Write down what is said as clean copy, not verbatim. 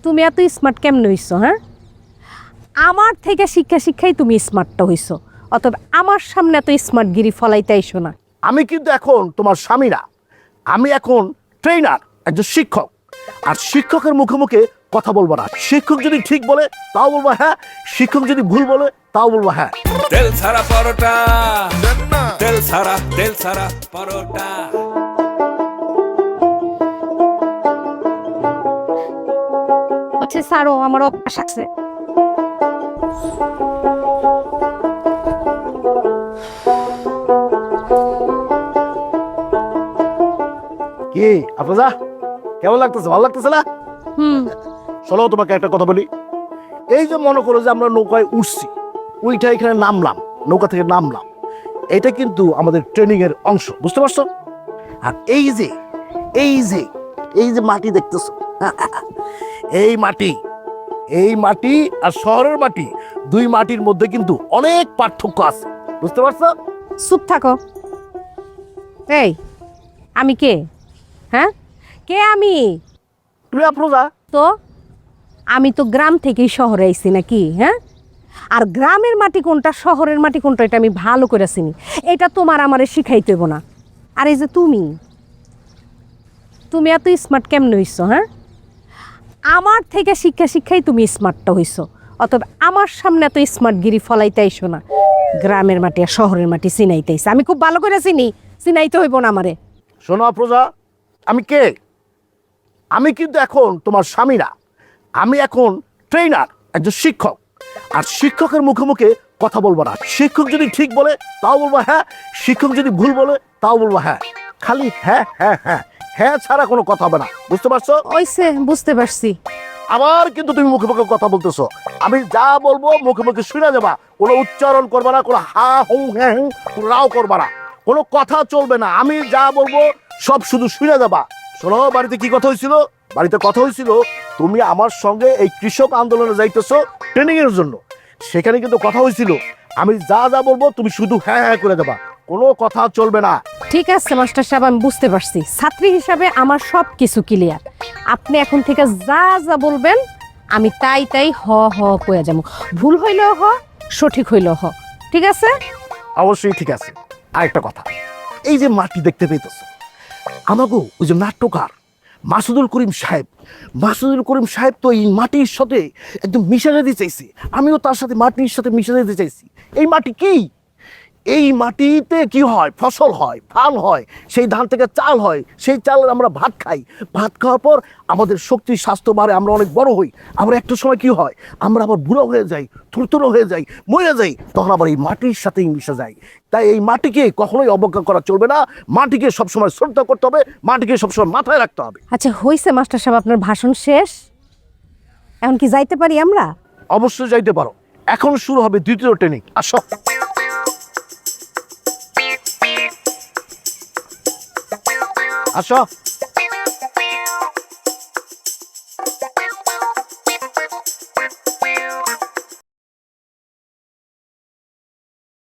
তুমি এত স্মার্ট কেমন হইছো? হ্যাঁ, আমার থেকে শিক্ষাই তুমি স্মার্টটা হইছো। অতএব আমার সামনে এত স্মার্টগিরি ফলাইতে আইসো না। আমি কিন্তু এখন তোমার স্বামী না, আমি এখন ট্রেনার, একজন শিক্ষক। আর শিক্ষকের মুখে মুখে কথা বলবো না। শিক্ষক যদি ঠিক বলে তাও বলবো হ্যাঁ, শিক্ষক যদি ভুল বলে তাও বলবো হ্যাঁ। তেল ছাড়া পরোটা, তেল ছাড়া পরোটা। আচ্ছা স্যারও আমার অভ্যাস আছে। কি আপনারা কেমন লাগতেছে? ভালো লাগতেছে না? চলো তোমাকে একটা কথা বলি। এই যে মনে করো যে আমরা নৌকায় উঠছি, ওইটা এখানে নামলাম, নৌকা থেকে নামলাম, এটা কিন্তু আমাদের ট্রেনিং এর অংশ, বুঝতে পারছো? আর এই যে এই যে এই যে মাটি দেখতেছো, এই মাটি আর শহরের মাটি, দুই মাটির মধ্যে কিন্তু অনেক পার্থক্য আছে, বুঝতে পারছো? চুপ থাকো। এই আমি কে? হ্যাঁ, কে আমি? তুমি আফরোজা। তো আমি তো গ্রাম থেকেই শহরে আইছি নাকি? হ্যাঁ, আর গ্রামের মাটি কোনটা শহরের মাটি কোনটা এটা আমি ভালো করে চিনি। এটা তোমার আমারে শিখাইতে হইব না। আর এই যে তুমি এত স্মার্ট কেমন হইছো? হ্যাঁ, আমার থেকে শিক্ষাই তুমি স্মার্টটা হইছো। অতএব আমার সামনে এত স্মার্টগিরি ফলাইতে আইসো না। গ্রামের মাটি আর শহরের মাটি চিনাইতে আইছে, আমি খুব ভালো করে চিনি, চিনাইতে হইব না আমারে। শোনো আফরোজা, আমি কে? আমি কিন্তু এখন তোমার স্বামী না, আমি এখন ট্রেনার, একজন শিক্ষক। আর শিক্ষকের মুখে মুখে কথা বলবো না। শিক্ষক যদি ঠিক বলে তাও বলবো হ্যাঁ, শিক্ষক যদি ভুল বলে তাও বলবো হ্যাঁ। খালি হ্যাঁ হ্যাঁ হ্যাঁ হ্যাঁ ছাড়া কোনো কথা হবে না, বুঝতে পারছো? ওইসে বুঝতে পারছি। আবার কিন্তু তুমি মুখে মুখে কথা বলতেছো। আমি যা বলবো মুখে মুখে শুনে যাবা, কোনো উচ্চারণ করবা না, কোনো হা হুঁ হ্যাঁ হুঁ রাও করবা না, কোনো কথা চলবে না। আমি যা বলবো সব শুধু শুনে যাবা। শোনো, বাড়িতে কি কথা হয়েছিল? বাড়িতে কথা হয়েছিল তুমি আমার সঙ্গে এই কৃষক আন্দোলনে যাইতেছো ট্রেনিং এর জন্য। সেখানে কিন্তু কথা হয়েছিল আমি যা যা বলবো তুমি শুধু হ্যাঁ হ্যাঁ করে দেবা, কোনো কথা চলবে না। ঠিক আছে মাস্টার সাহেব, আমি বুঝতে পারছি। ছাত্রী হিসাবে আমার সব কিছু ক্লিয়ার। আপনি এখন থেকে যা যা বলবেন আমি তাই হ হ কয়ে যাবো। ভুল হইলেও হ, সঠিক হইলেও হ। ঠিক আছে? অবশ্যই ঠিক আছে। আরেকটা কথা, এই যে মাটি দেখতে পেতেছো, আমাগো ওই যে নাট্যকার মাসুদুল করিম সাহেব তো এই মাটির সাথে একদম মিশে যেতে চাইছে। আমিও তার সাথে মাটির সাথে মিশে যেতে চাইছি। এই মাটি কি? এই মাটিতে কি হয়? ফসল হয়, ধান হয়, সেই ধান থেকে চাল হয়, সেই চাল আমরা ভাত খাই। ভাত খাওয়ার পর আমাদের শক্তি স্বাস্থ্য বাড়ে, আমরা অনেক বড় হই। আমরা একটা সময় কি হয়, আমরা আবার বুড়ো হয়ে যাই, থুরথুরো হয়ে যাই, মরে যাই, তখন আবার এই মাটির সাথেই মিশে যাই। তাই এই মাটিকে কখনোই অবজ্ঞা করা চলবে না। মাটিকে সবসময় শ্রদ্ধা করতে হবে, মাটিকে সবসময় মাথায় রাখতে হবে। আচ্ছা হইছে মাস্টার সাহেব, আপনার ভাষণ শেষ। এখন কি যাইতে পারি আমরা? অবশ্যই যাইতে পারো। এখন শুরু হবে দ্বিতীয় ট্রেনিং। আসো। আসো।